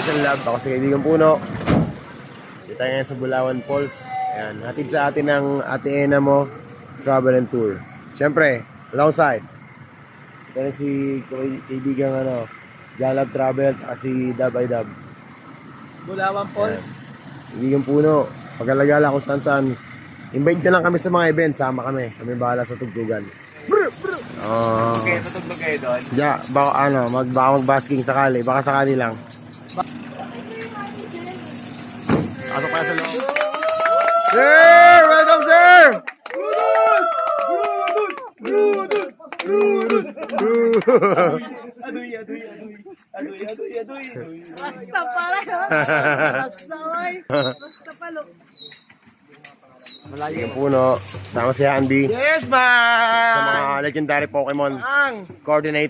Marcel Lab, ako si Kaibigan Puno. Dito tayo ngayon sa Bulawan Falls. Ayan, hatid sa atin ng Ate Ena mo Travel and Tour. Siyempre, alongside. Ito rin si Kaibigan Jalab Travel at si Dab by Dab. Bulawan Falls. Kaibigan Puno, pag-alagala kung saan-saan. Invite na lang kami sa mga event, sama kami. Kami bahala sa tugtugan. Okay, tutugtog kayo doon. Baka mag-basking sakali. Baka sakali lang. Pasok pa sa loob. Sir! Welcome, sir! Basta pala yun. Basta oy. Basta palo. Malayo Puno. Sama si Andy. Yes, Sa man! mga legendary Pokemon Ang coordinator.